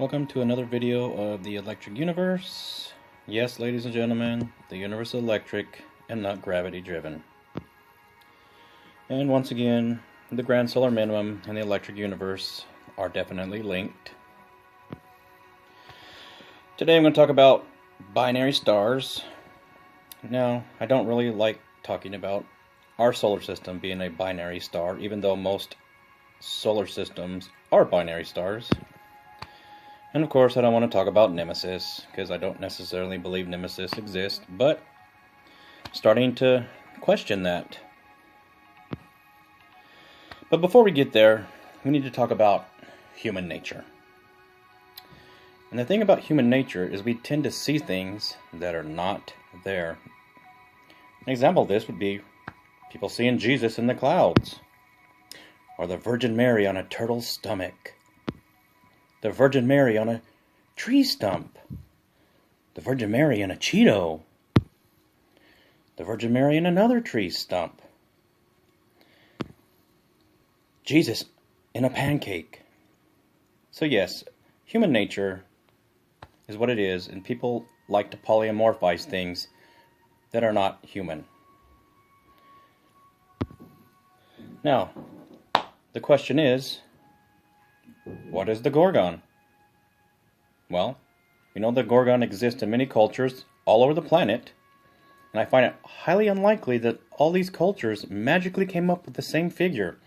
Welcome to another video of the electric universe. Yes, ladies and gentlemen, the universe is electric and not gravity driven. And once again, the grand solar minimum and the electric universe are definitely linked. Today I'm going to talk about binary stars. Now, I don't really like talking about our solar system being a binary star, even though most solar systems are binary stars. And of course, I don't want to talk about Nemesis, because I don't necessarily believe Nemesis exists, but I'm starting to question that. But before we get there, we need to talk about human nature. And the thing about human nature is we tend to see things that are not there. An example of this would be people seeing Jesus in the clouds, or the Virgin Mary on a turtle's stomach, the Virgin Mary on a tree stump, the Virgin Mary in a Cheeto, the Virgin Mary in another tree stump, Jesus in a pancake. So yes, human nature is what it is, and people like to polymorphize things that are not human. Now, the question is, what is the Gorgon? Well, we know the Gorgon exists in many cultures all over the planet, and I find it highly unlikely that all these cultures magically came up with the same figure.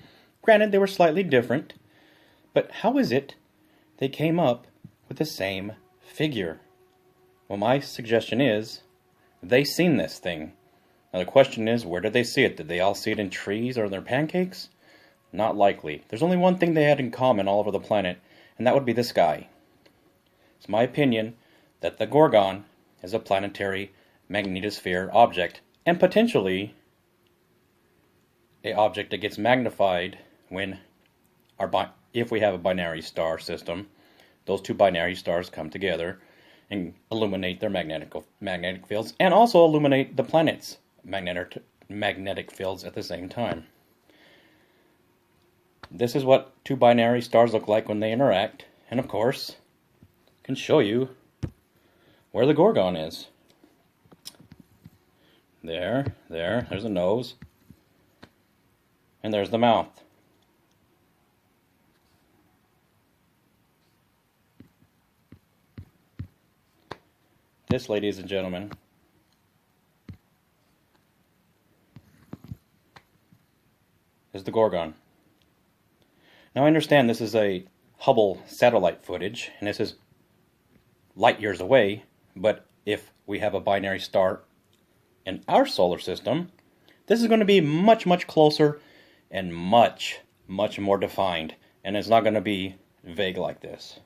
Granted, they were slightly different, but how is it they came up with the same figure? Well, my suggestion is, they seen this thing. Now the question is, where did they see it? Did they all see it in trees or in their pancakes? Not likely. There's only one thing they had in common all over the planet, and that would be the sky. It's my opinion that the Gorgon is a planetary magnetosphere object, and potentially an object that gets magnified when if we have a binary star system. Those two binary stars come together and illuminate their magnetic fields, and also illuminate the planet's magnetic fields at the same time. This is what two binary stars look like when they interact, and of course, I can show you where the Gorgon is. There's the nose, and there's the mouth. This, ladies and gentlemen, is the Gorgon. Now I understand this is a Hubble satellite footage, and this is light years away, but if we have a binary star in our solar system, this is going to be much, much closer and much, much more defined, and it's not going to be vague like this.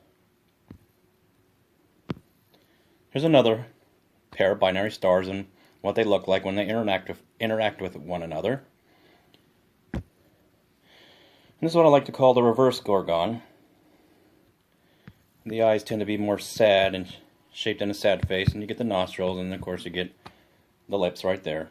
Here's another pair of binary stars and what they look like when they interact with one another. And this is what I like to call the reverse Gorgon. The eyes tend to be more sad and shaped in a sad face, and you get the nostrils, and of course you get the lips right there.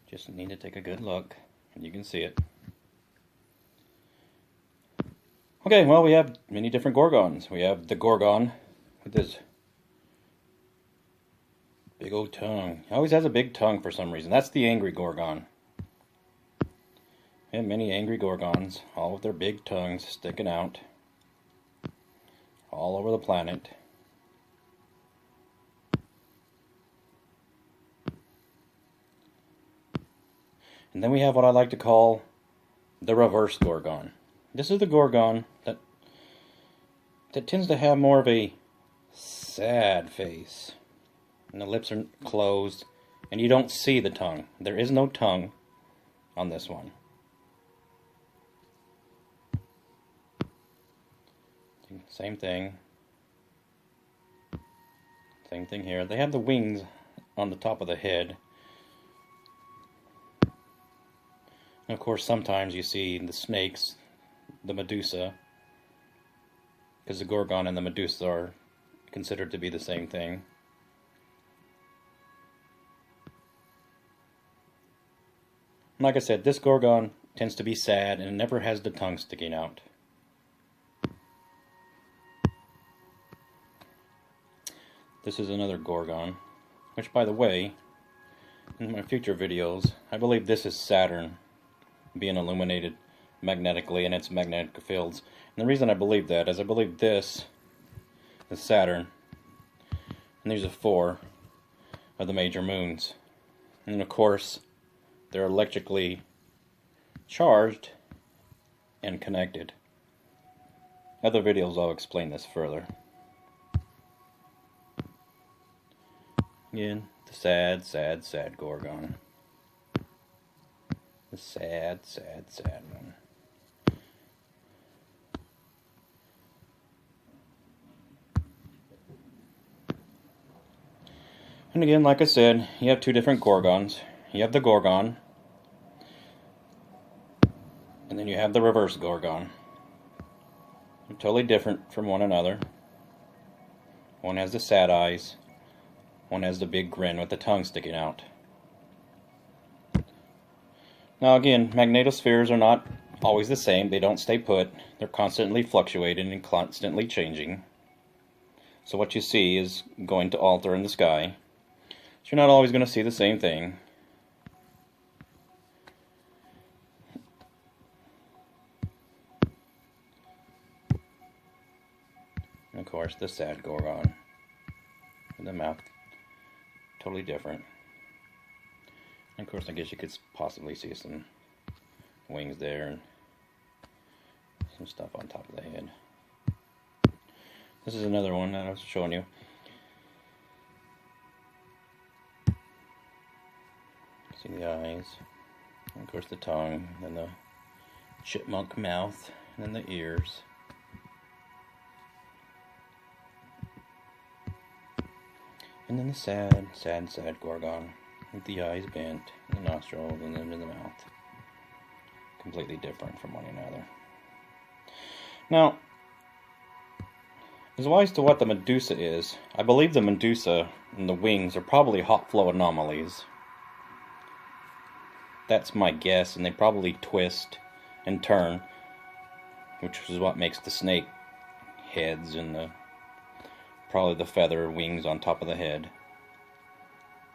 Just need to take a good look, and you can see it. Okay, well, we have many different Gorgons. We have the Gorgon with this big old tongue. He always has a big tongue for some reason. That's the angry Gorgon. We have many angry Gorgons, all with their big tongues sticking out all over the planet. And then we have what I like to call the reverse Gorgon. This is the Gorgon that tends to have more of a sad face. And the lips are closed, and you don't see the tongue. There is no tongue on this one. Same thing. Same thing here. They have the wings on the top of the head. And of course, sometimes you see the snakes, the Medusa, because the Gorgon and the Medusa are considered to be the same thing. Like I said, this Gorgon tends to be sad and never has the tongue sticking out. This is another Gorgon, which, by the way, in my future videos, I believe this is Saturn being illuminated magnetically in its magnetic fields. And the reason I believe that is I believe this is Saturn, and these are 4 of the major moons. And of course, they're electrically charged and connected. Other videos I'll explain this further. Again, the sad, sad, sad Gorgon. The sad, sad, sad one. And again, like I said, you have 2 different Gorgons. You have the Gorgon, and then you have the reverse Gorgon. They're totally different from one another. One has the sad eyes. One has the big grin with the tongue sticking out. Now again, magnetospheres are not always the same. They don't stay put. They're constantly fluctuating and constantly changing. So what you see is going to alter in the sky. So you're not always going to see the same thing. And of course, the sad Gorgon. And the mouth, totally different. And of course, I guess you could possibly see some wings there and some stuff on top of the head. This is another one that I was showing you. See the eyes, and of course the tongue, and the chipmunk mouth, and then the ears. And then the sad, sad, sad Gorgon, with the eyes bent, and the nostrils, and then in the mouth. Completely different from one another. Now, as wise to what the Medusa is, I believe the Medusa and the wings are probably hot flow anomalies. That's my guess, and they probably twist and turn, which is what makes the snake heads and probably the feather wings on top of the head.